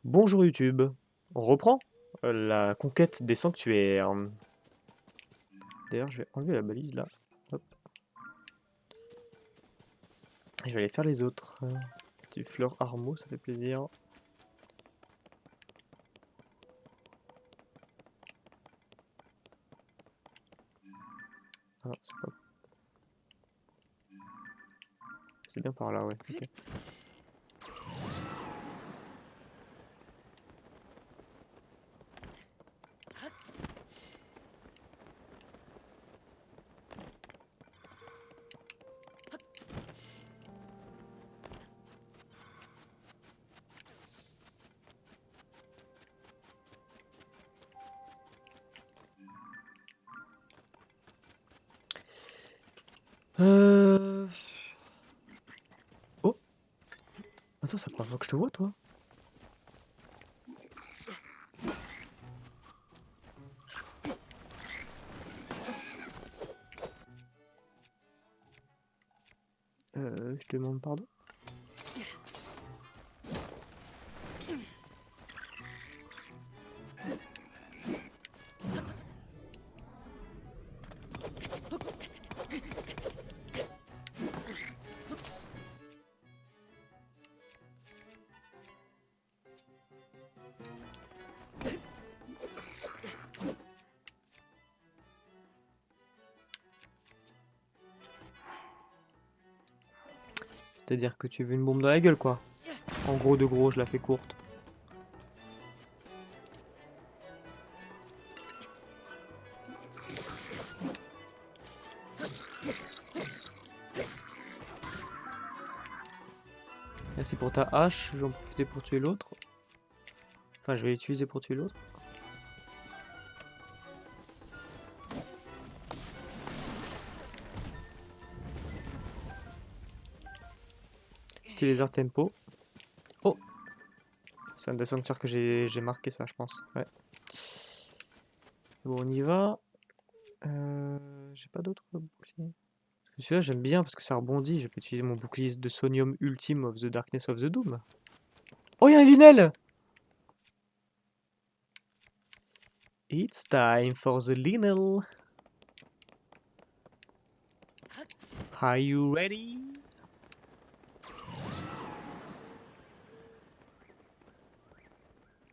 Bonjour YouTube, on reprend la conquête des sanctuaires. D'ailleurs, je vais enlever la balise là. Hop. Et je vais aller faire les autres. Petit fleur armeau, ça fait plaisir. Ah, c'est pas... C'est bien par là, ouais. Ok. Euh... Oh! Attends, ça prend que je te vois, toi? Je te demande pardon? C'est-à-dire que tu veux une bombe dans la gueule, quoi. En gros de gros, je la fais courte. Merci pour ta hache, je vais en profiter pour tuer l'autre. Enfin, je vais l'utiliser pour tuer l'autre. Petit lézard tempo. Oh! C'est un des sanctuaires que j'ai marqué ça, je pense. Ouais. Bon, on y va. J'ai pas d'autres boucliers. Celui-là, j'aime bien parce que ça rebondit. Je peux utiliser mon bouclier de Sonium Ultime of the Darkness of the Doom. Oh, il y a un Linel! It's time for the Linel. Are you ready?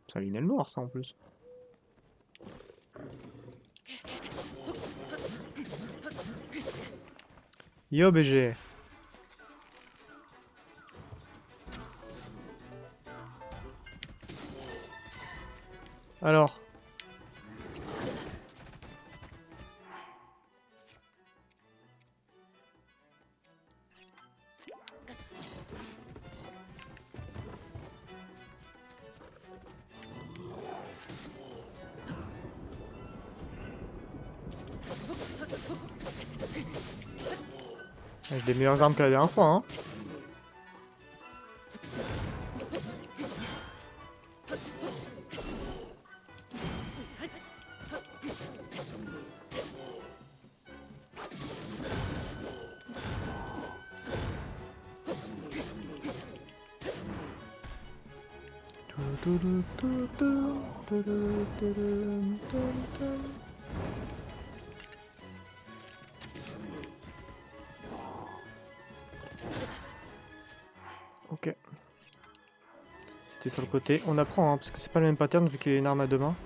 C'est un Linel noir, ça en plus. Yo, BG. Alors. J'ai des meilleures armes que la dernière fois, hein. Ok. C'était sur le côté. On apprend, hein, parce que c'est pas le même pattern vu qu'il y a une arme à deux mains.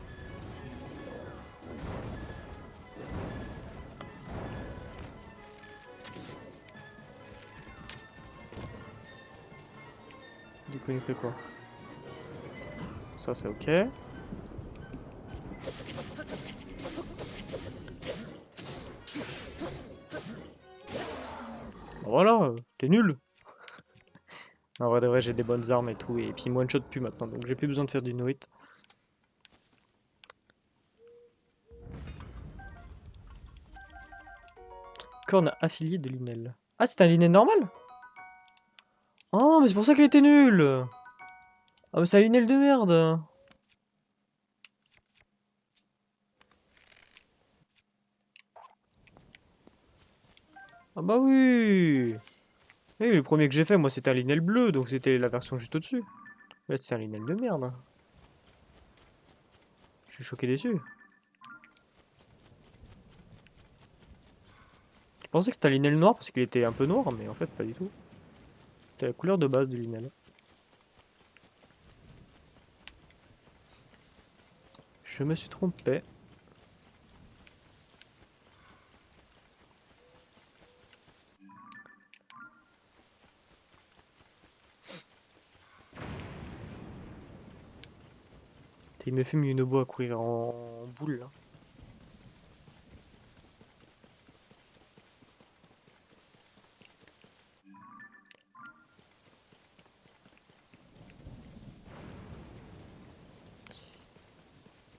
Du coup, il fait quoi? Ça, c'est ok. Voilà, t'es nul. En vrai de vrai, j'ai des bonnes armes et tout, et puis one shot plus maintenant, donc j'ai plus besoin de faire du no hit. Corne affiliée de Linel. Ah, c'est un Linel normal? Oh, mais c'est pour ça qu'il était nul. Ah, mais c'est un Linel de merde. Ah bah oui. Oui, le premier que j'ai fait, moi, c'était un Linel bleu, donc c'était la version juste au-dessus. Là, c'est un Linel de merde. suis choqué déçu. Je pensais que c'était un linel noir parce qu'il était un peu noir, mais en fait pas du tout. C'est la couleur de base du linel. Je me suis trompé. Il me fume Yunobo à courir en boule là.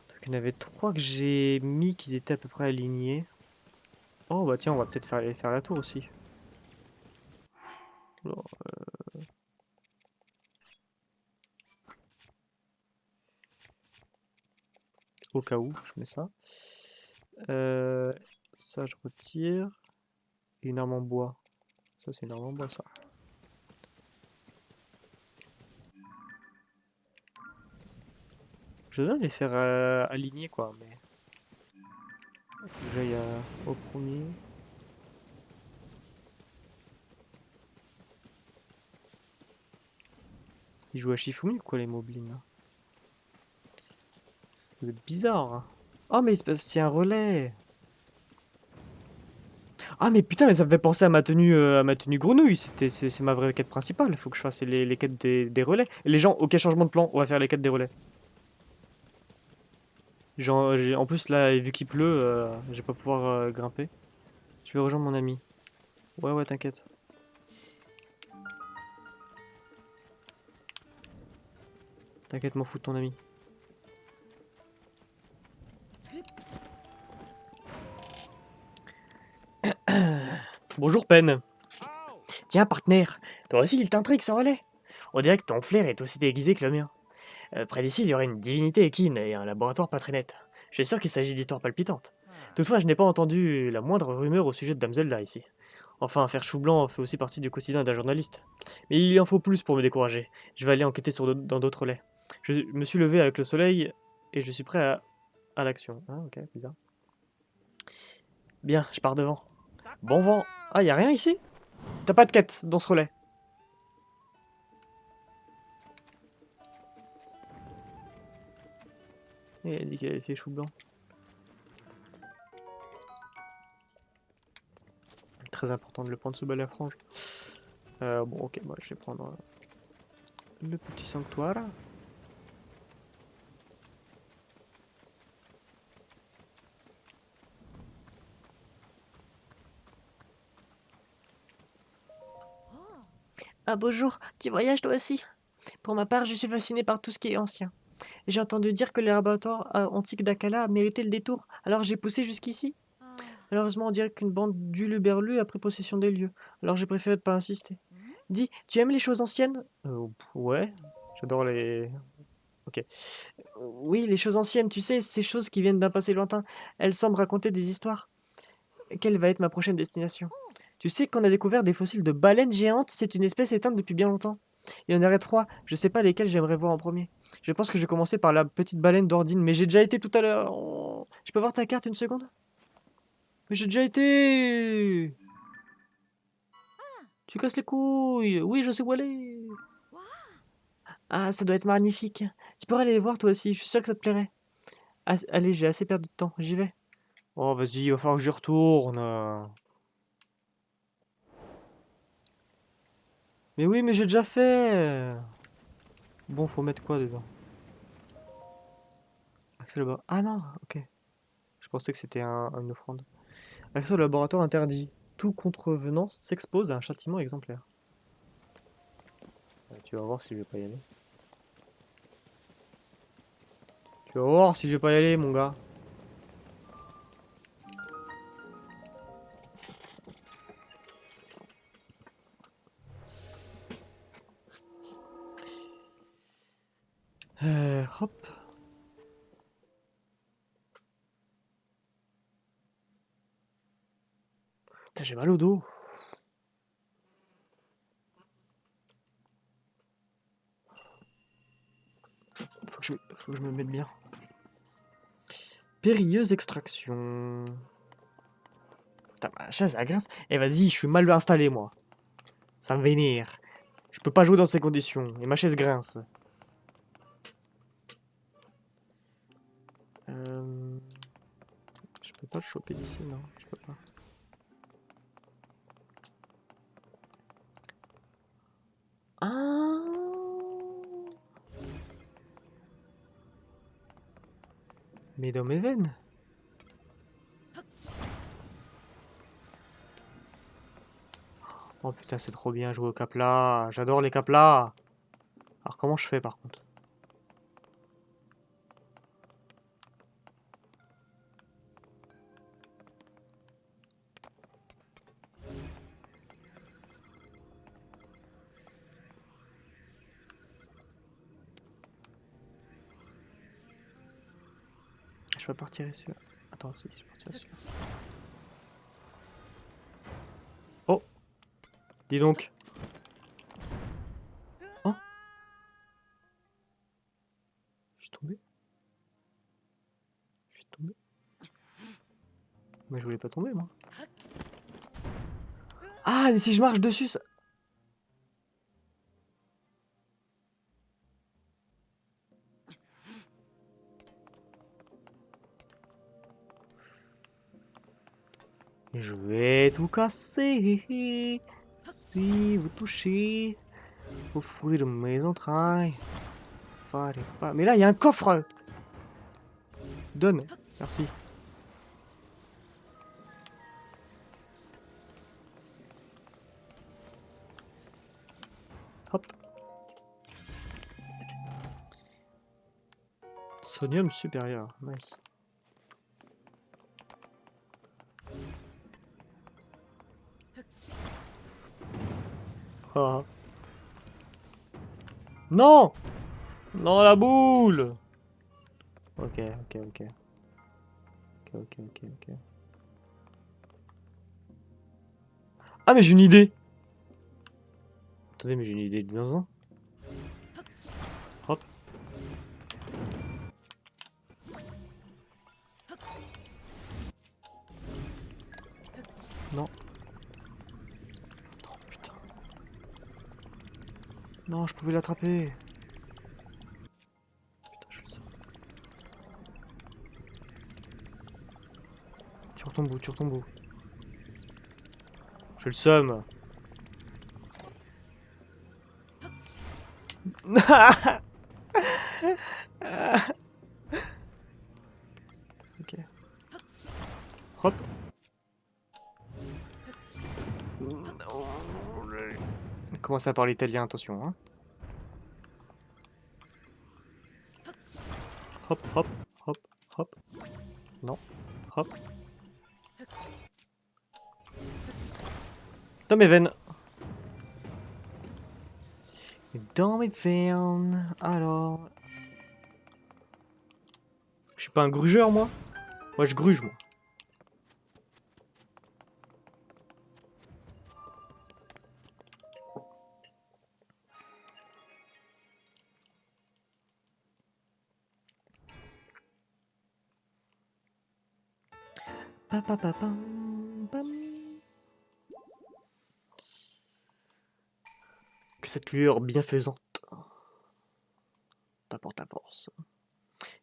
Donc, il y en avait 3 que j'ai mis qu'ils étaient à peu près alignés. Oh bah tiens, on va peut-être faire la tour aussi. Alors, au cas où, je mets ça. Euh, Ça, je retire. Et une arme en bois. Ça, c'est une arme en bois, ça. Je dois les faire aligner, quoi. Mais déjà, il y a au premier. Ils jouent à Shifumi ou quoi, les moblins là? Vous êtes bizarre, hein. Oh, mais c'est un relais. Ah, mais putain, mais ça me fait penser à ma tenue grenouille. C'est ma vraie quête principale. Il faut que je fasse les quêtes des relais. Et les gens, aucun changement de plan, on va faire les quêtes des relais. Genre, en plus, là, vu qu'il pleut, je vais pas pouvoir grimper. Je vais rejoindre mon ami. Ouais, ouais, t'inquiète. T'inquiète, m'en fous de ton ami. Bonjour, Pen. Tiens, partenaire, toi aussi il t'intrigue ce relais. On dirait que ton flair est aussi déguisé que le mien. Près d'ici, il y aurait une divinité équine et un laboratoire pas très net. Je suis sûr qu'il s'agit d'histoires palpitantes. Toutefois, je n'ai pas entendu la moindre rumeur au sujet de Dame Zelda ici. Enfin, faire chou blanc fait aussi partie du quotidien d'un journaliste. Mais il y en faut plus pour me décourager. Je vais aller enquêter dans d'autres relais. Je me suis levé avec le soleil et je suis prêt à l'action. Ah, ok, bizarre. Bien, je pars devant. Bon vent. Ah, y a rien ici? T'as pas de quête dans ce relais? Et elle dit qu'elle avait fait chou blanc. Très important de le prendre sous bas la frange. Bon, ok, moi je vais prendre le petit sanctuaire. Ah bonjour, tu voyages toi aussi? Pour ma part, je suis fasciné par tout ce qui est ancien. Et j'ai entendu dire que les laboratoires antiques d'Akala méritaient le détour, alors j'ai poussé jusqu'ici. Malheureusement, on dirait qu'une bande d'huluberlus a pris possession des lieux, alors j'ai préféré ne pas insister. Dis, tu aimes les choses anciennes? Ouais, j'adore les... Ok. Oui, les choses anciennes, tu sais, ces choses qui viennent d'un passé lointain, elles semblent raconter des histoires. Quelle va être ma prochaine destination? Tu sais qu'on a découvert des fossiles de baleines géantes, c'est une espèce éteinte depuis bien longtemps. Il y en aurait 3, je sais pas lesquels j'aimerais voir en premier. Je pense que je vais commencer par la petite baleine d'Ordine, mais j'ai déjà été tout à l'heure. Oh. Je peux voir ta carte une seconde? Mais j'ai déjà été. Tu casses les couilles. Oui, je sais où aller. Ah, ça doit être magnifique. Tu pourrais aller les voir toi aussi, je suis sûr que ça te plairait. Allez, j'ai assez perdu de temps, j'y vais. Oh, vas-y, il va falloir que j'y retourne. Mais oui, mais j'ai déjà fait. Bon, faut mettre quoi dedans? Accès au laboratoire. Ah non, ok. Je pensais que c'était une offrande. Accès au laboratoire interdit. Tout contrevenant s'expose à un châtiment exemplaire. Tu vas voir si je vais pas y aller. Tu vas voir si je vais pas y aller, mon gars. Hop. Putain, j'ai mal au dos. Faut que je me mette bien. Périlleuse extraction. Putain, ma chaise, elle grince. Eh, vas-y, je suis mal installé, moi. Ça me vénère. Je peux pas jouer dans ces conditions. Et ma chaise grince. Je peux pas le choper d'ici, non. Je peux pas. Ah, mais dans mes veines. Oh putain, c'est trop bien jouer au Capla. J'adore les Capla. Alors comment je fais par contre? Je peux pas retirer celui-là. Attends, si, je peux retirer celui-là. Oh, dis donc. Oh, je suis tombé. Je suis tombé. Mais je voulais pas tomber, moi. Ah, mais si je marche dessus, ça... Et je vais tout casser. Si vous touchez au fruit de mes entrailles. Fallait pas... Mais là, il y a un coffre. Donne. Merci. Hop. Sonium supérieur. Nice. Ah. Non! Non, la boule! Ok, ok, ok. Ok, ok, ok, ok. Ah, mais j'ai une idée! Attendez, mais j'ai une idée de zinzin. Hop. Non. Oh, putain. Non, je pouvais l'attraper. Putain, je le sens. Tu retombes où? Tu retombes où? J'ai le seum. Ok. Hop. Commencez à parler italien, attention. Hein. Hop, hop, hop, hop. Non. Hop. Dans mes veines. Dans mes veines. Alors. Je suis pas un grugeur, moi. Moi, je gruge, moi. Pa, pa, pa, pam, pam. Que cette lueur bienfaisante t'apporte la force.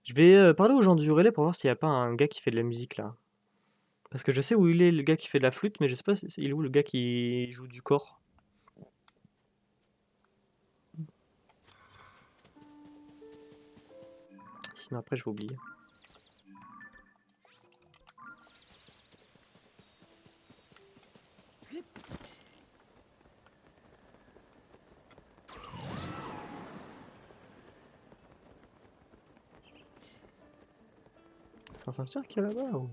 Je vais parler aux gens du relais pour voir s'il n'y a pas un gars qui fait de la musique là. Parce que je sais où il est le gars qui fait de la flûte, mais je sais pas il est où le gars qui joue du corps. Sinon après je vais oublier. C'est un cimetière qu'il y a là-bas ou...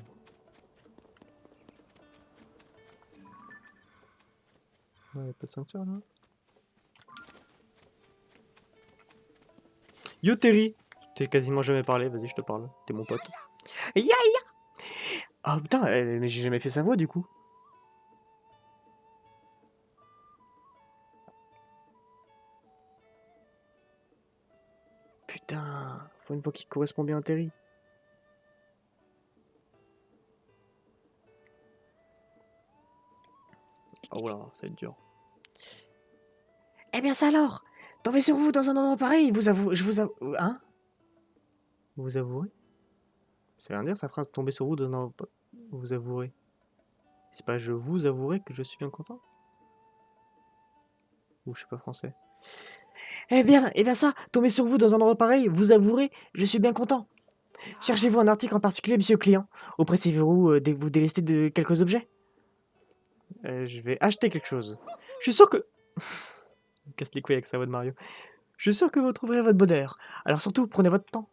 Ouais, y a pas de cimetière là. Yo Terry! T'es quasiment jamais parlé, vas-y je te parle, t'es mon pote. Ya ya! Ah putain, mais j'ai jamais fait sa voix du coup. Putain, faut une voix qui correspond bien à Terry. Oh là, ça va être dur. Eh bien ça alors, tomber sur vous dans un endroit pareil, je vous avoue... Hein? Vous avouerez? Ça veut rien dire sa phrase, tomber sur vous dans un endroit... Vous avouerez. C'est pas je vous avouerai que je suis bien content? Ou je suis pas français. Eh bien ça, tomber sur vous dans un endroit pareil, vous avouerez, je suis bien content. Cherchez-vous un article en particulier, monsieur le client? Ou précisez-vous vous délester de quelques objets? Je vais acheter quelque chose. Je suis sûr que... Il me casse les couilles avec sa voix de Mario. Je suis sûr que vous trouverez votre bonheur. Alors surtout, prenez votre temps.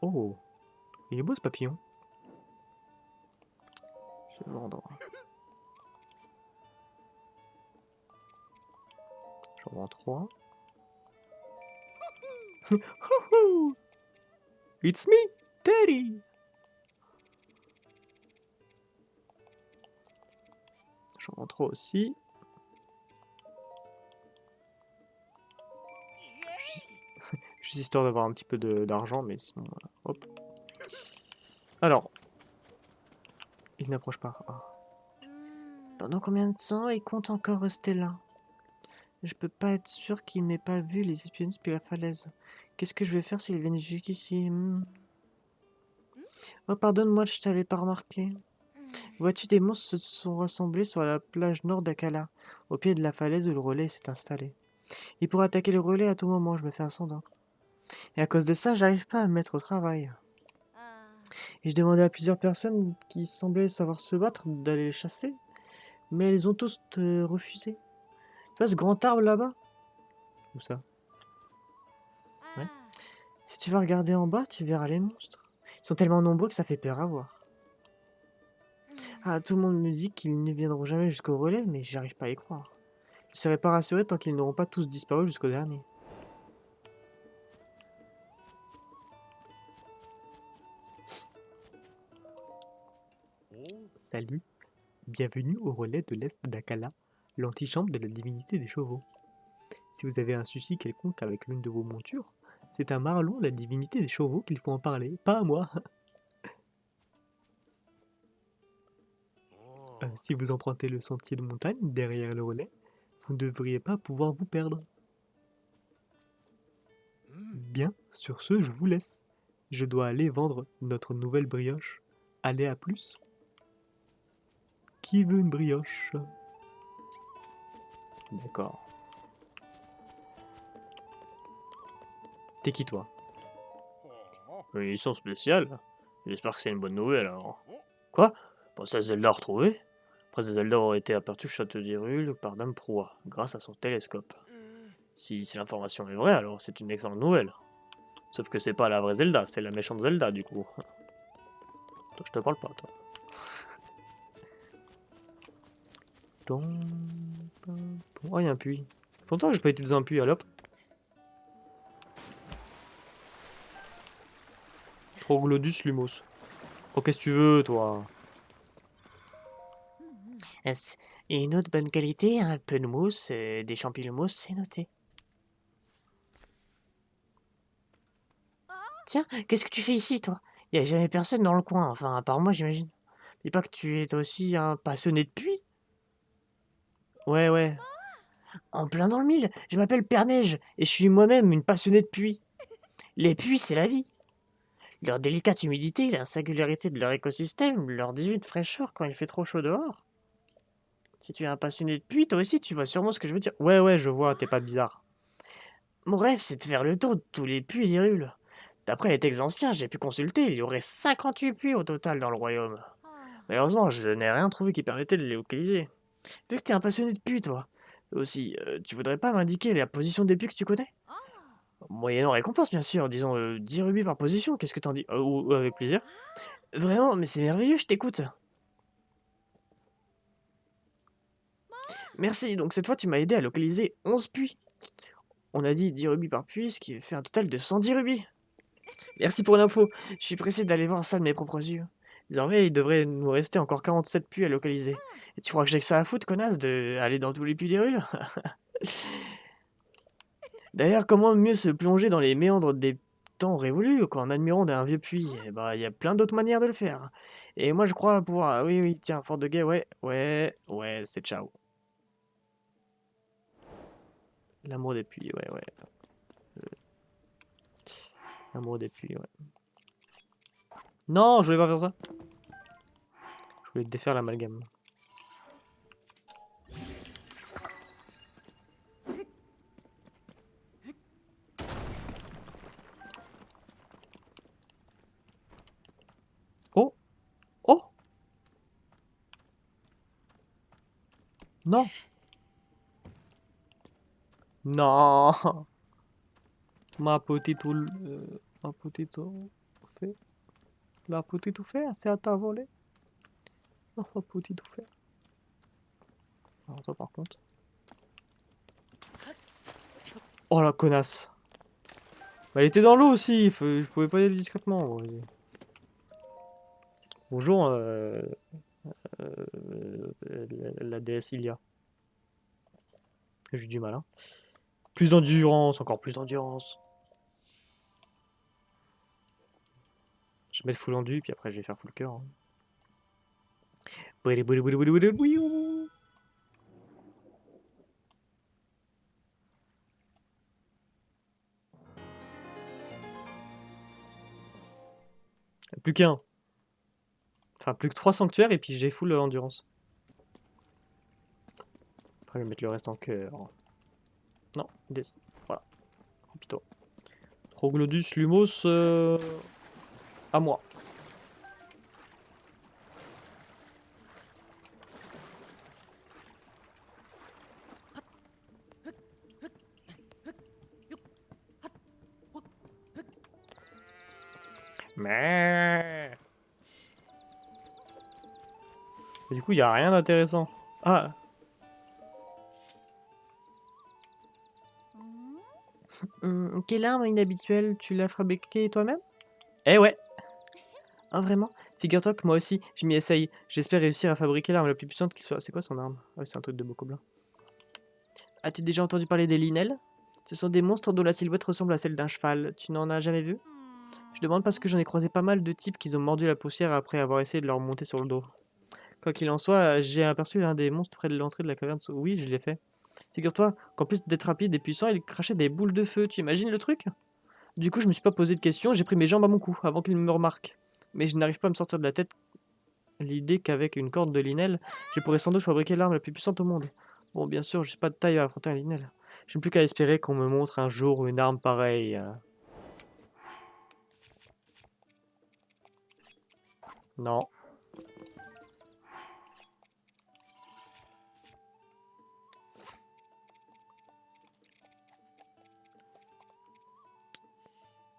Oh, il est beau ce papillon. Je vais vendre. J'en vends 3. It's me, Teddy. J'en vends 3 aussi. Juste histoire d'avoir un petit peu d'argent, mais sinon, voilà. Hop. Alors, il n'approche pas. Ah. Pendant combien de temps il compte encore rester là? Je peux pas être sûr qu'il m'ait pas vu les espionner depuis la falaise. Qu'est-ce que je vais faire s'il vient jusqu'ici? Oh, pardonne-moi, je t'avais pas remarqué. Vois-tu, des monstres se sont rassemblés sur la plage nord d'Akala, au pied de la falaise où le relais s'est installé. Ils pourraient attaquer le relais à tout moment, je me fais un sondage. Et à cause de ça, j'arrive pas à me mettre au travail. Et je demandais à plusieurs personnes qui semblaient savoir se battre d'aller les chasser, mais elles ont tous refusé. Tu vois ce grand arbre là-bas? Où ça? Ouais. Si tu vas regarder en bas, tu verras les monstres. Ils sont tellement nombreux que ça fait peur à voir. Ah, tout le monde me dit qu'ils ne viendront jamais jusqu'au relais, mais j'arrive pas à y croire. Je serai pas rassuré tant qu'ils n'auront pas tous disparu jusqu'au dernier. Salut, bienvenue au relais de l'Est d'Akala, l'antichambre de la divinité des chevaux. Si vous avez un souci quelconque avec l'une de vos montures, c'est à Marlon, la divinité des chevaux, qu'il faut en parler, pas à moi. Si vous empruntez le sentier de montagne derrière le relais, vous ne devriez pas pouvoir vous perdre. Bien, sur ce, je vous laisse. Je dois aller vendre notre nouvelle brioche. Allez, à plus. Qui veut une brioche? D'accord. T'es qui, toi? Une édition spéciale? J'espère que c'est une bonne nouvelle, alors. Quoi? Princesse Zelda retrouvée? Princesse Zelda aurait été aperçue au château d'Hyrule par Dame Proie, grâce à son télescope. Si l'information est vraie, alors c'est une excellente nouvelle. Sauf que c'est pas la vraie Zelda, c'est la méchante Zelda, du coup. Toi, je te parle pas, toi. Oh, il y a un puits. Ça fait longtemps que j'ai pas été dans un puits, alors. Troglodus lumos. Oh, qu'est-ce que tu veux, toi? Et une autre bonne qualité, un peu de mousse, des champignons mousse, c'est noté. Tiens, qu'est-ce que tu fais ici, toi? Y a jamais personne dans le coin, enfin, à part moi, j'imagine. Dis pas que tu es aussi un passionné de puits? Ouais, ouais. En plein dans le mille, je m'appelle Père Neige, et je suis moi-même une passionnée de puits. Les puits, c'est la vie. Leur délicate humidité, la singularité de leur écosystème, leur divine fraîcheur quand il fait trop chaud dehors. Si tu es un passionné de puits, toi aussi, tu vois sûrement ce que je veux dire. Ouais, ouais, je vois, t'es pas bizarre. Mon rêve, c'est de faire le tour de tous les puits d'Hyrule. D'après les textes anciens, j'ai pu consulter, il y aurait 58 puits au total dans le royaume. Malheureusement, je n'ai rien trouvé qui permettait de les localiser. Vu que t'es un passionné de puits, toi. Aussi, tu voudrais pas m'indiquer la position des puits que tu connais? Moyennant récompense, bien sûr, disons 10 rubis par position, qu'est-ce que t'en dis? Avec plaisir. Vraiment, mais c'est merveilleux, je t'écoute. Merci, donc cette fois tu m'as aidé à localiser 11 puits. On a dit 10 rubis par puits, ce qui fait un total de 110 rubis. Merci pour l'info, je suis pressé d'aller voir ça de mes propres yeux. Désormais, il devrait nous rester encore 47 puits à localiser. Et tu crois que j'ai que ça à foutre, connasse, de aller dans tous les puits des rues? D'ailleurs, comment mieux se plonger dans les méandres des temps révolu, quoi, en admirant d'un vieux puits. Et bah, il y a plein d'autres manières de le faire. Et moi, je crois pouvoir... oui, oui, tiens, Fort de Guet, ouais, ouais, ouais, c'est ciao. L'amour des puits, ouais, ouais. L'amour des puits, ouais. Non, je voulais pas faire ça. Je voulais défaire l'amalgame. Oh! Oh! Non! Non! Ma petite... ma petite... Fait. La petite oufère, c'est à ta volée. Non, ma petite oufère. Alors toi, par contre... Oh, la connasse! Bah, elle était dans l'eau aussi, je pouvais pas y aller discrètement. Ouais. Bonjour, la déesse Ilia. J'ai eu du mal, hein. Plus d'endurance, encore plus d'endurance. Je vais mettre full endu, puis après je vais faire full cœur. Hein. Plus qu'un. Enfin, plus que 3 sanctuaires, et puis j'ai full endurance. Après, je vais mettre le reste en cœur. Non, voilà. Oh, putain. Troglodyus Lumos, à moi. Mais... du coup, il n'y a rien d'intéressant. Ah. Quelle arme inhabituelle, tu l'as fabriquée toi-même? Eh ouais. Ah vraiment? Figure-toi que moi aussi, je m'y essaye. J'espère réussir à fabriquer l'arme la plus puissante qui soit. C'est quoi son arme? Ah oui, c'est un truc de bokoblin. As-tu déjà entendu parler des linels? Ce sont des monstres dont la silhouette ressemble à celle d'un cheval. Tu n'en as jamais vu? Je demande parce que j'en ai croisé pas mal de types qui ont mordu la poussière après avoir essayé de leur monter sur le dos. Quoi qu'il en soit, j'ai aperçu l'un des monstres près de l'entrée de la caverne. Oui, je l'ai fait. Figure-toi qu'en plus d'être rapide et puissant, il crachait des boules de feu. Tu imagines le truc? Du coup, je me suis pas posé de questions, j'ai pris mes jambes à mon cou avant qu'il me remarque. Mais je n'arrive pas à me sortir de la tête l'idée qu'avec une corde de linel, je pourrais sans doute fabriquer l'arme la plus puissante au monde. Bon, bien sûr, je suis pas de taille à affronter un linel. Je n'ai plus qu'à espérer qu'on me montre un jour une arme pareille. Non.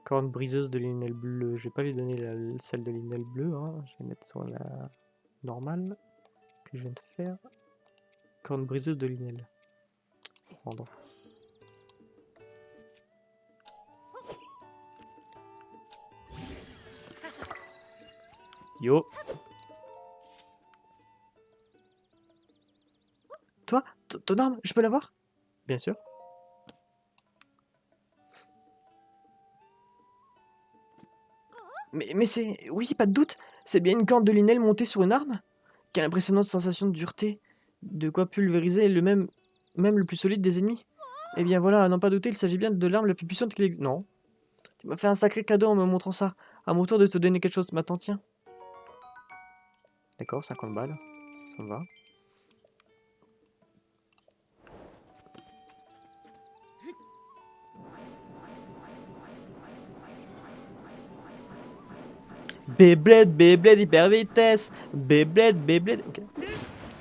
Corne briseuse de linel bleu. Je vais pas lui donner celle de linel bleu. Hein. Je vais mettre sur la normale que je viens de faire. Corne briseuse de linel. Prendre. Yo. Toi, ton arme, je peux l'avoir? Bien sûr. Mais c'est... Oui, pas de doute. C'est bien une corne de linel montée sur une arme? Quelle impressionnante sensation de dureté. De quoi pulvériser même le plus solide des ennemis. Eh bien voilà, à n'en pas douter, il s'agit bien de l'arme la plus puissante qu'il existe. Non. Tu m'as fait un sacré cadeau en me montrant ça. À mon tour de te donner quelque chose. Maintenant, tiens. D'accord, 50 balles. Ça me va. Beyblade, Beyblade, hyper vitesse. Beyblade, Beyblade. Ok.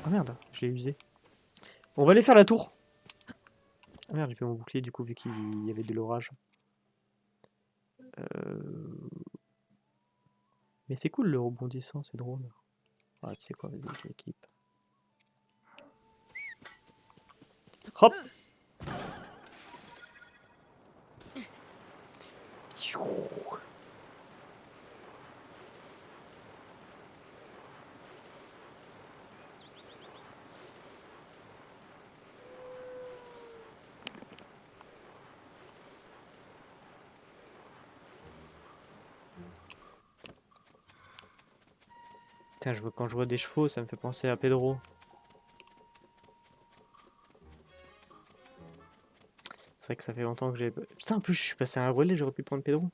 Oh merde, je l'ai usé. On va aller faire la tour. Ah merde, j'ai fait mon bouclier du coup, vu qu'il y avait de l'orage. Mais c'est cool le rebondissant, c'est drôle. Ah, tu sais quoi, vas-y, j'équipe. Hop! Putain, quand je vois des chevaux, ça me fait penser à Pedro. C'est vrai que ça fait longtemps que j'ai... Putain, en plus, je suis passé à un relais, j'aurais pu prendre Pedro.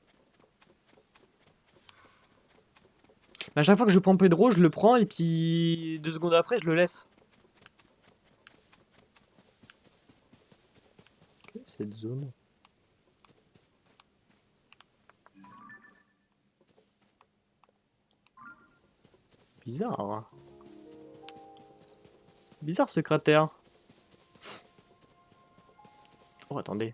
Mais à chaque fois que je prends Pedro, je le prends et puis 2 secondes après, je le laisse. Ok, cette zone. Bizarre. Hein. Bizarre ce cratère. Oh, attendez.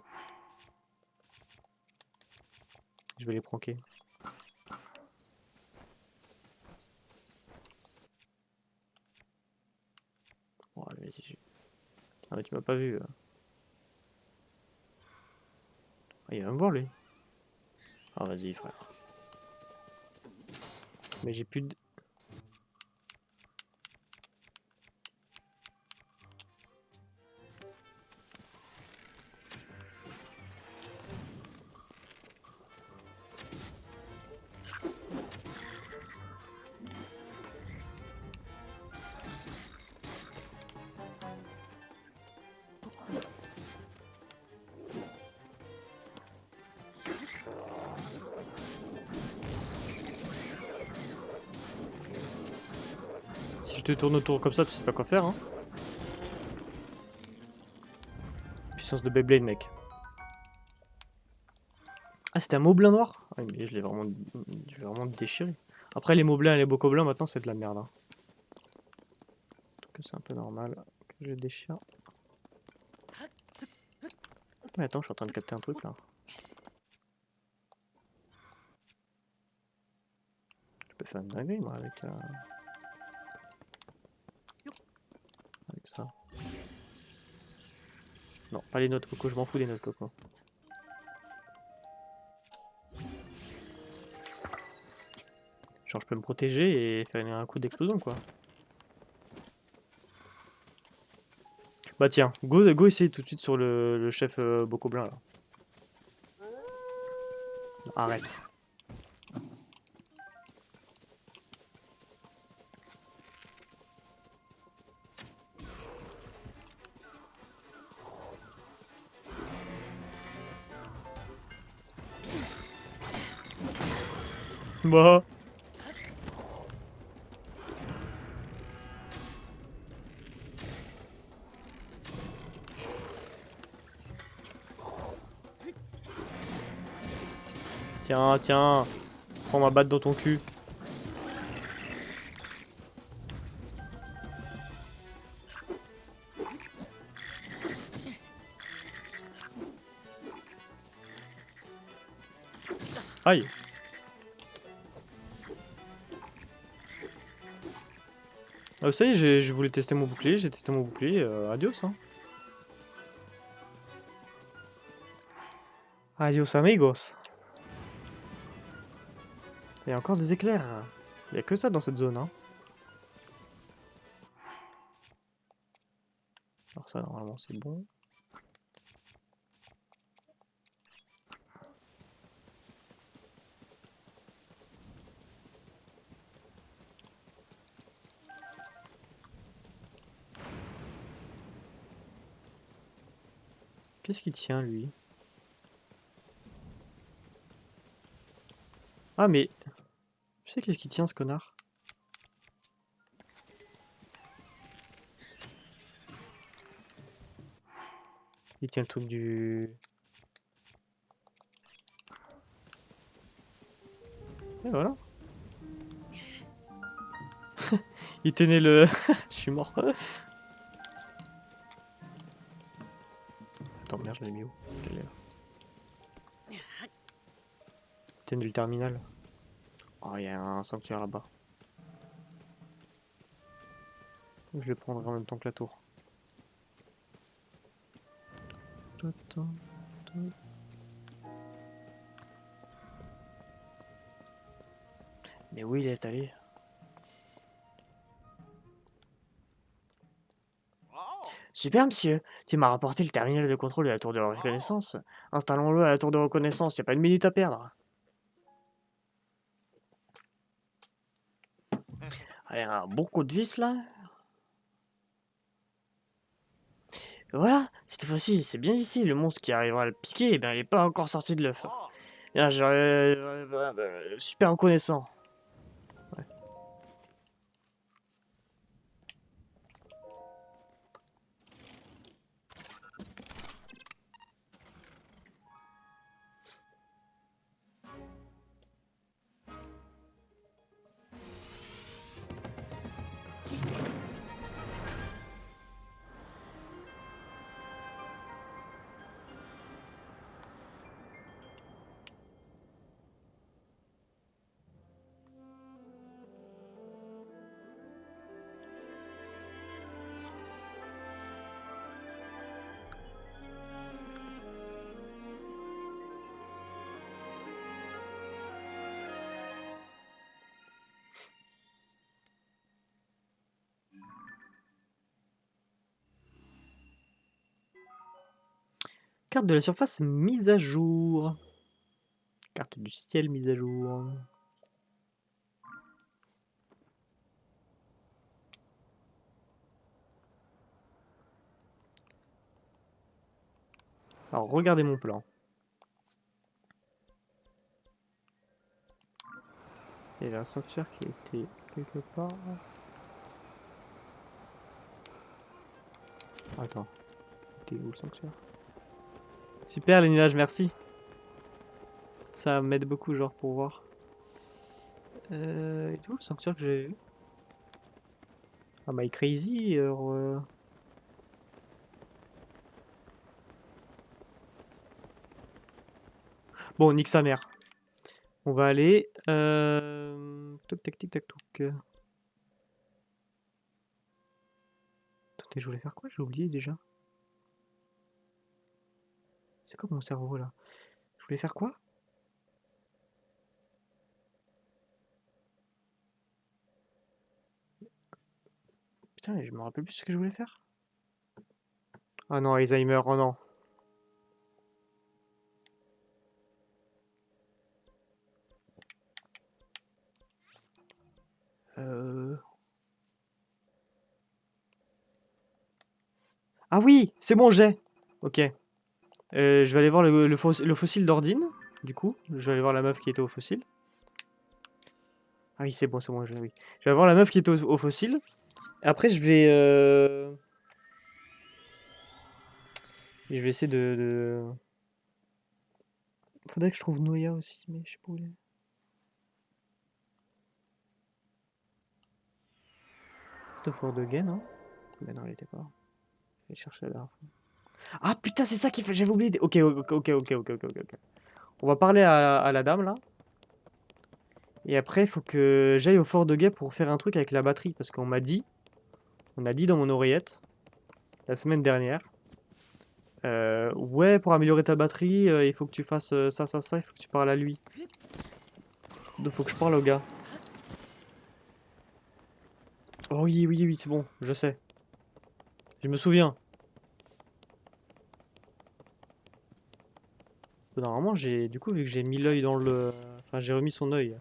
Je vais les pranker. Oh, allez, vas-y. Ah, mais tu m'as pas vu. Ah, il va me voir, lui. Ah, vas-y, frère. Mais j'ai plus de... Si je te tourne autour comme ça, tu sais pas quoi faire, hein. Puissance de Beyblade, mec. Ah, c'était un moblin noir? Ah, mais je l'ai vraiment déchiré. Après, les moblins et les bocobelins, maintenant, c'est de la merde. Hein. Donc, c'est un peu normal que je le déchire. Mais attends, je suis en train de capter un truc, là. Je peux faire une dinguerie, moi, avec ça. Non, pas les noix de coco, je m'en fous des noix de coco. Genre, je peux me protéger et faire un coup d'explosion, quoi. Bah tiens, go essayer tout de suite sur le chef Bocoblin, là. Arrête. Bah... Tiens, tiens. Prends ma batte dans ton cul. Aïe. Ah, ça y est, je voulais tester mon bouclier, j'ai testé mon bouclier, adios hein. Adios amigos. Il y a encore des éclairs. Il y a que ça dans cette zone hein. Alors ça normalement c'est bon. Qu'est-ce qu'il tient lui? Ah mais... Tu sais qu'est-ce qu'il tient ce connard? Il tient le truc du... Et voilà. Il tenait le... Je suis mort. Attends merde, je l'ai mis où? Il tenait le terminal. Oh, il y a un sanctuaire là-bas. Je le prendrai en même temps que la tour. Mais où il est allé? Super, monsieur. Tu m'as rapporté le terminal de contrôle de la tour de reconnaissance. Installons-le à la tour de reconnaissance, y a pas une minute à perdre. Allez, un bon coup de vis là. Et voilà, cette fois-ci, c'est bien ici. Le monstre qui arrivera à le piquer, eh bien, il n'est pas encore sorti de l'œuf. Bien, super reconnaissant. Ouais. Carte de la surface mise à jour. Carte du ciel mise à jour. Alors, regardez mon plan. Il y avait un sanctuaire qui était quelque part. Attends, t'es où le sanctuaire? Super les nuages, merci. Ça m'aide beaucoup, genre, pour voir. Et tout le sanctuaire que j'ai vu? Ah, My Crazy, Bon, nique sa mère. On va aller. Toc tac tic tac toc. Attendez, je voulais faire quoi? J'ai oublié déjà. C'est quoi mon cerveau là? Je voulais faire quoi? Putain, je me rappelle plus ce que je voulais faire. Ah non, Alzheimer, oh non. Ah oui, c'est bon, j'ai. Ok. Je vais aller voir le fossile d'Ordine. Du coup, je vais aller voir la meuf qui était au fossile. Ah oui, c'est bon, oui. Je vais voir la meuf qui était au fossile. Après, je vais essayer Faudrait que je trouve Noya aussi, mais je sais pas où il est. C'était au fort de Gain, non? Mais non, il était pas. Je vais chercher la dernière fois. Ah putain, c'est ça qui fait. J'avais oublié. Ok. On va parler à la dame là. Et après, il faut que j'aille au fort de guet pour faire un truc avec la batterie. Parce on a dit dans mon oreillette, la semaine dernière, ouais, pour améliorer ta batterie, il faut que tu fasses ça, il faut que tu parles à lui. Il faut que je parle au gars. Oh oui, c'est bon, je sais. Je me souviens. Normalement, du coup, vu que j'ai mis l'œil dans le... Enfin, j'ai remis son œil.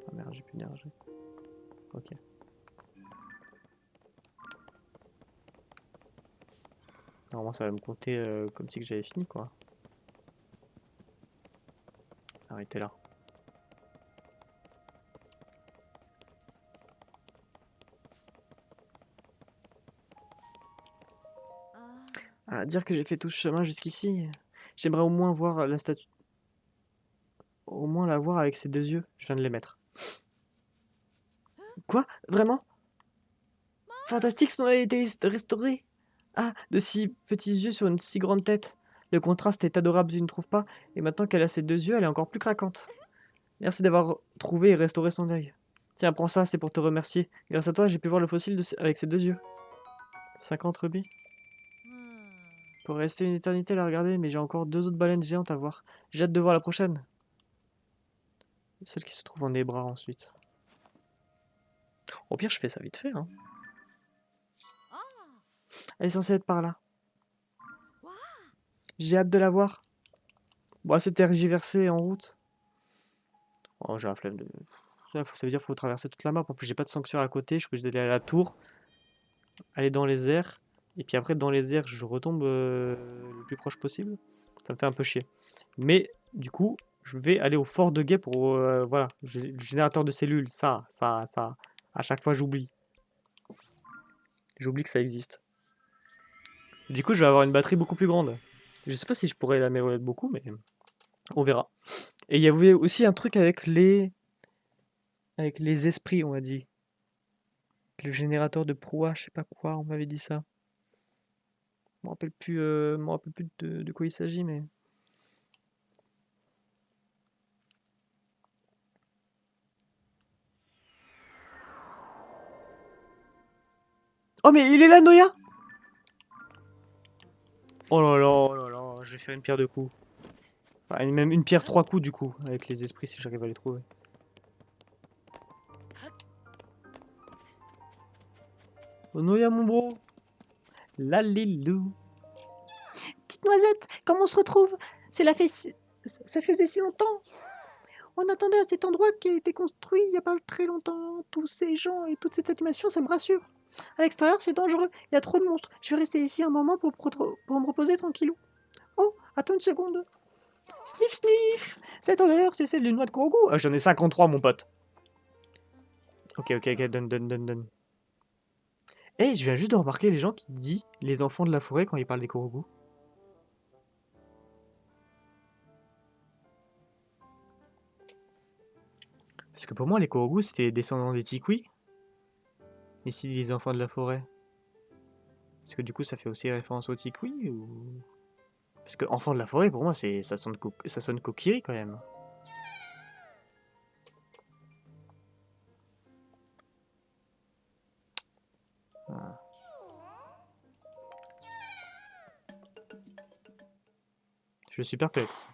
Ah merde, j'ai plus d'énergie. Ok. Normalement, ça va me compter comme si que j'avais fini, quoi. Arrêtez là. À dire que j'ai fait tout ce chemin jusqu'ici, j'aimerais au moins voir la statue. Au moins la voir avec ses deux yeux. Je viens de les mettre. Quoi? Vraiment? Fantastique, son œil a été restauré. Ah, de si petits yeux sur une si grande tête. Le contraste est adorable, tu ne trouves pas? Et maintenant qu'elle a ses deux yeux, elle est encore plus craquante. Merci d'avoir trouvé et restauré son œil. Tiens, prends ça, c'est pour te remercier. Grâce à toi, j'ai pu voir le fossile avec ses deux yeux. 50 rubis. Pour rester une éternité à la regarder, mais j'ai encore deux autres baleines géantes à voir. J'ai hâte de voir la prochaine. Celle qui se trouve en bras ensuite. Au pire, je fais ça vite fait, hein. Elle est censée être par là. J'ai hâte de la voir. Bon, c'est tergiversé en route. Oh, j'ai la flemme de... Ça veut dire qu'il faut traverser toute la map. En plus, j'ai pas de sanctuaire à côté. Je suis obligé d'aller à la tour, aller dans les airs. Et puis après, dans les airs, je retombe le plus proche possible. Ça me fait un peu chier. Mais du coup, je vais aller au fort de guet pour... voilà, le générateur de cellules. Ça. À chaque fois, j'oublie. J'oublie que ça existe. Du coup, je vais avoir une batterie beaucoup plus grande. Je sais pas si je pourrais l'améliorer beaucoup, mais on verra. Et il y avait aussi un truc avec les esprits, on m'a dit. Le générateur de proie, je sais pas quoi, on m'avait dit ça. Je me rappelle plus de quoi il s'agit, mais... Oh, mais il est là, Noya! Oh là là, oh là là, je vais faire une pierre de coups. Enfin, même une pierre 3 coups, du coup, avec les esprits, si j'arrive à les trouver. Oh, Noya, mon bro! Lalilou! Petite noisette, comment on se retrouve? Ça faisait si longtemps! On attendait à cet endroit qui a été construit il n'y a pas très longtemps. Tous ces gens et toute cette animation, ça me rassure. À l'extérieur, c'est dangereux. Il y a trop de monstres. Je vais rester ici un moment pour me reposer tranquillou. Oh, attends une seconde. Sniff, sniff. Cette odeur, c'est celle d'une noix de Korogu. Ah, j'en ai 53, mon pote. Ok, donne. Eh, je viens juste de remarquer les gens qui disent les enfants de la forêt quand ils parlent des Korogu. Parce que pour moi, les Korogu, c'était descendants des Tikwi. Ici, les enfants de la forêt. Est-ce que du coup, ça fait aussi référence aux Tikwi ou... Parce que enfant de la forêt, pour moi, ça sonne Kokiri quand même. Ah. Je suis perplexe.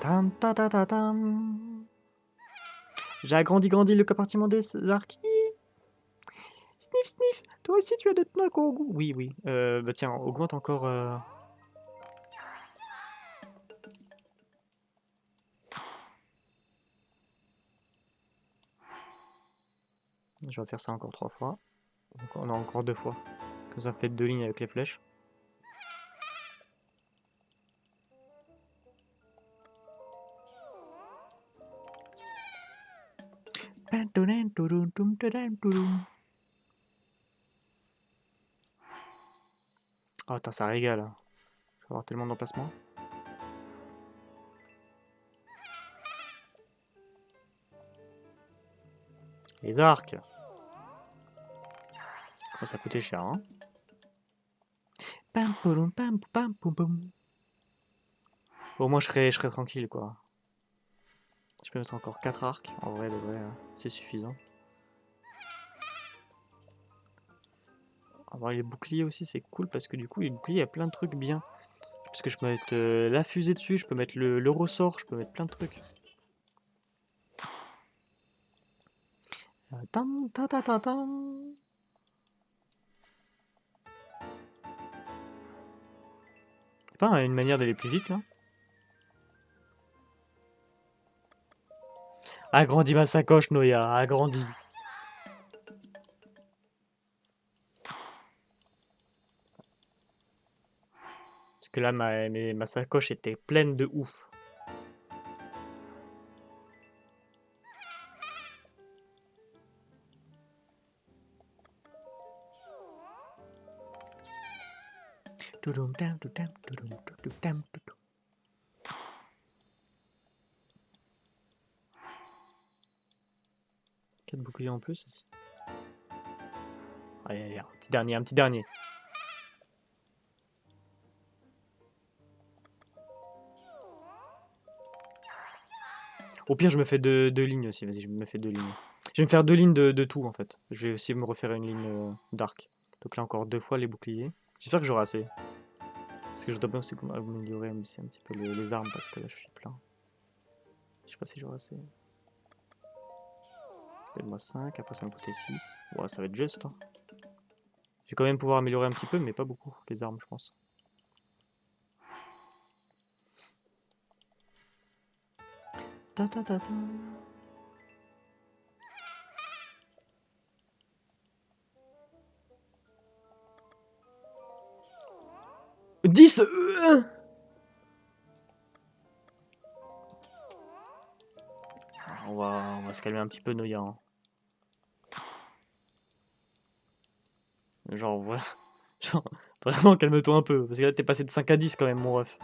Tam ta ta ta tam. J'ai grandi le compartiment des arcs. Sniff, sniff. Toi aussi, tu as d'autres noix, Korogu. Oui. Bah tiens, augmente encore. Je vais faire ça encore 3 fois. Non, encore 2 fois. Comme ça fait 2 lignes avec les flèches. Oh, attends, ça régale. Je vais avoir tellement d'emplacements. Les arcs. Oh, ça coûtait cher, hein. Pam, pouloum, pam, pam, poum, poum. Au moins, je serai tranquille, quoi. Je peux mettre encore 4 arcs. En vrai, c'est suffisant. Avoir les boucliers aussi, c'est cool parce que du coup, les boucliers, il y a plein de trucs bien. Parce que je peux mettre la fusée dessus, je peux mettre le ressort, je peux mettre plein de trucs. Tam, ta, ta, ta, tam. C'est pas une manière d'aller plus vite là? Agrandis ma sacoche, Noya, agrandis. Parce que là, ma sacoche était pleine de ouf. Toudoum, tam, toutam, toudoum, toudoum, tam, toudoum. Quatre boucliers en plus. Allez, un petit dernier. Au pire, je me fais deux lignes aussi. Vas-y, je me fais 2 lignes. Je vais me faire 2 lignes de tout en fait. Je vais aussi me refaire une ligne d'arc. Donc là, encore 2 fois les boucliers. J'espère que j'aurai assez. Parce que je dois bien aussi améliorer aussi un petit peu les armes parce que là, je suis plein. Je sais pas si j'aurai assez. Donne-moi 5, après ça va me coûter 6. Ouais, ça va être juste. Hein. Je vais quand même pouvoir améliorer un petit peu, mais pas beaucoup, les armes, je pense. Ta ta ta ta. 10. On va se calmer un petit peu, Noya. Hein. Genre, voilà. Genre, vraiment, calme-toi un peu. Parce que là, t'es passé de 5 à 10 quand même, mon ref.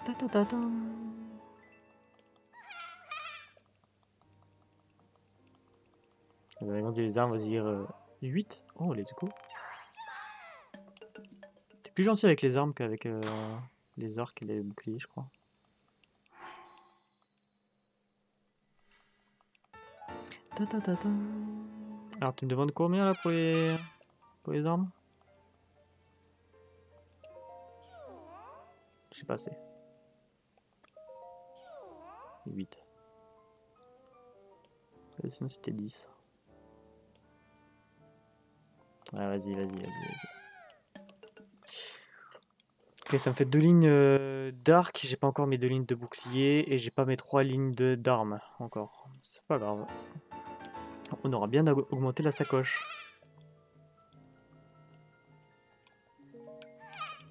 Ta ta ta ta. On va agrandir les armes, on va dire 8. Oh, let's go. T'es plus gentil avec les armes qu'avec les arcs et les boucliers, je crois. Ta ta ta ta. Alors, tu me demandes combien là pour les armes? Je sais pas assez. 8. Sinon c'était 10. Ah, vas-y. Ok, ça me fait 2 lignes d'arc. J'ai pas encore mes 2 lignes de bouclier et j'ai pas mes 3 lignes d'armes encore. C'est pas grave. On aura bien augmenté la sacoche.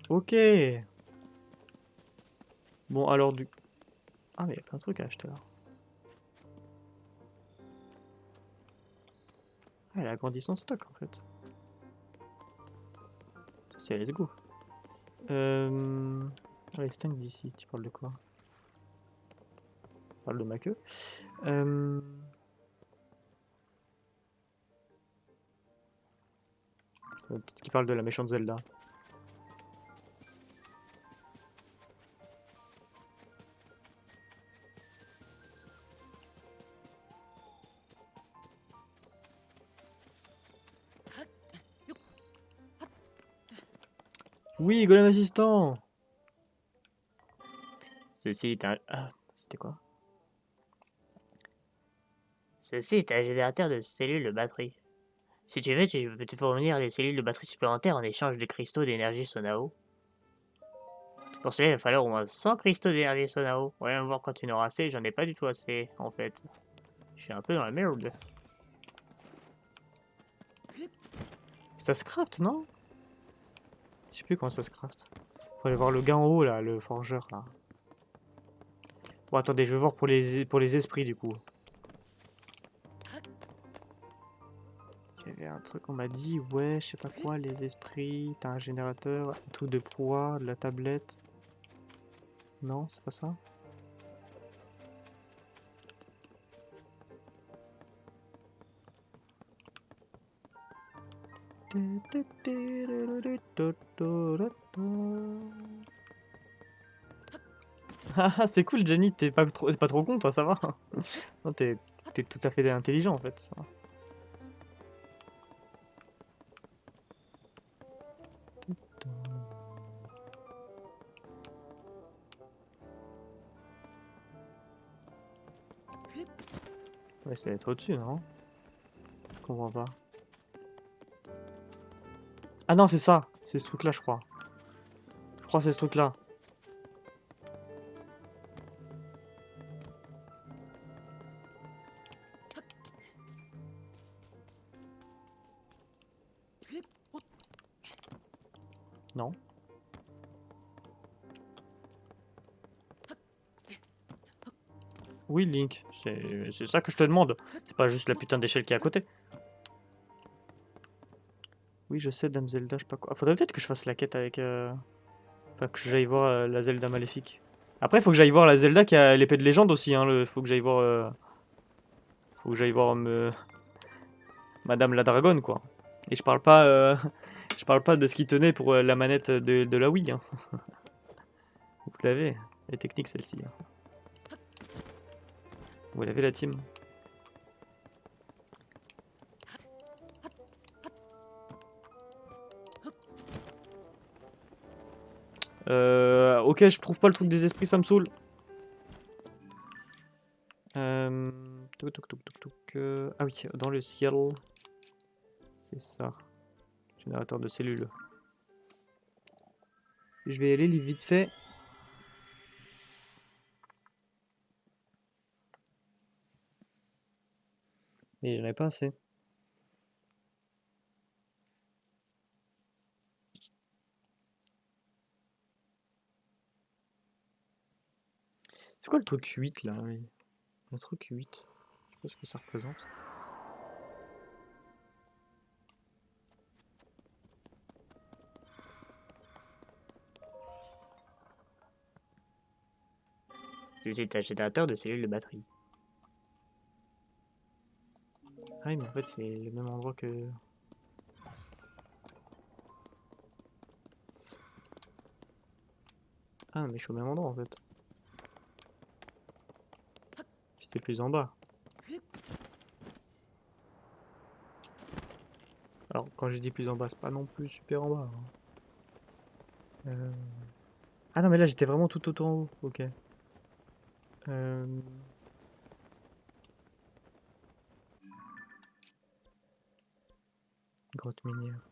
Ok. Bon, alors du... Ah, mais il y a plein de trucs à acheter là. Ah, elle a agrandi son stock en fait. C'est let's go. Les stinks d'ici, tu parles de quoi? Tu parles de ma queue. Peut-être qu'il parle de la méchante Zelda. Oui, Golem assistant. Ceci est un... Ah, c'était quoi? Ceci est un générateur de cellules de batterie. Si tu veux, tu peux te fournir des cellules de batterie supplémentaires en échange de cristaux d'énergie Sonao. Pour cela, il va falloir au moins 100 cristaux d'énergie Sonao. Voyons voir quand tu en auras assez, j'en ai pas du tout assez, en fait. Je suis un peu dans la merde. Ça se craft, non? Je sais plus comment ça se craft. Faut aller voir le gars en haut, là, le forgeur, là. Bon, attendez, je vais voir pour les esprits, du coup. Il y avait un truc, on m'a dit, ouais, je sais pas quoi, les esprits, t'as un générateur, un truc de poids, de la tablette. Non, c'est pas ça? Ah, c'est cool, Jenny, t'es pas trop con, toi, ça va? Non, t'es tout à fait intelligent, en fait. Ouais, c'est être au-dessus, non? Je comprends pas. Ah non, c'est ça. C'est ce truc-là, je crois. Je crois que c'est ce truc-là. Non. Oui, Link. C'est ça que je te demande. C'est pas juste la putain d'échelle qui est à côté. Oui, je sais, Dame Zelda, je sais pas quoi. Faudrait peut-être que je fasse la quête avec... Enfin, que j'aille voir la Zelda maléfique. Après, faut que j'aille voir la Zelda qui a l'épée de légende aussi. Hein. Faut que j'aille voir... Faut que j'aille voir Madame la Dragonne, quoi. Et je parle pas... je parle pas de ce qui tenait pour la manette de la Wii. Hein. Vous l'avez. Elle est technique, celle-ci. Hein. Vous l'avez, la team. Ok, je trouve pas le truc des esprits, ça me saoule. Touk, touk, touk, touk, touk, ah oui, dans le ciel. C'est ça. Générateur de cellules. Je vais y aller vite fait. Mais j'en ai pas assez. C'est quoi le truc 8 là? Oui. Le truc 8. Je sais pas ce que ça représente. C'est un générateur de cellules de batterie. Ah oui, mais en fait, c'est le même endroit que... Ah, mais je suis au même endroit en fait. J'étais plus en bas. Alors, quand j'ai dit plus en bas, c'est pas non plus super en bas. Ah non, mais là, j'étais vraiment tout en haut. Ok. Grotte minière.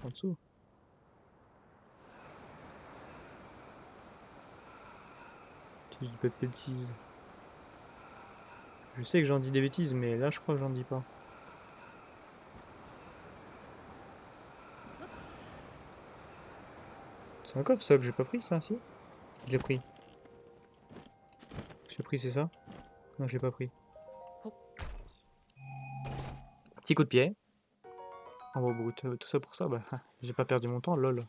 En dessous. Tu dis pas de bêtises. Je sais que j'en dis des bêtises, mais là, je crois que j'en dis pas. C'est un coffre, ça, que j'ai pas pris, ça, si? Je l'ai pris. Je l'ai pris, c'est ça? Non, je l'ai pas pris. Petit coup de pied. Oh, bah, brut, tout ça pour ça, bah, j'ai pas perdu mon temps, lol.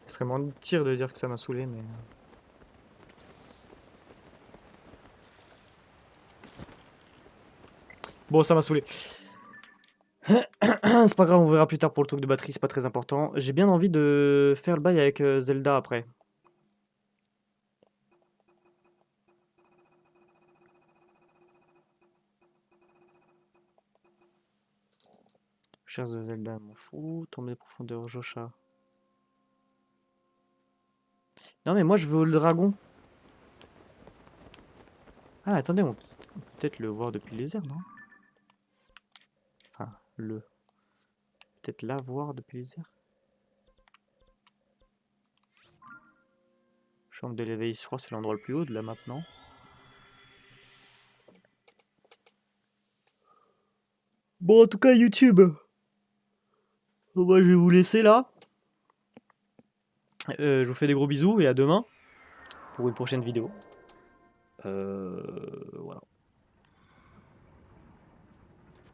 Ce serait mentir de dire que ça m'a saoulé, mais... Bon, ça m'a saoulé. C'est pas grave, on verra plus tard pour le truc de batterie, c'est pas très important. J'ai bien envie de faire le bail avec Zelda après. Recherche de Zelda, m'en fous. Tomber des profondeurs, Josha. Non mais moi je veux le dragon. Ah attendez, on peut peut-être le voir depuis les airs, non? Enfin, peut-être la voir depuis les airs. Chambre de l'éveil, je crois que c'est l'endroit le plus haut de la map, non? Bon, en tout cas, YouTube. Moi, je vais vous laisser là. Je vous fais des gros bisous et à demain pour une prochaine vidéo.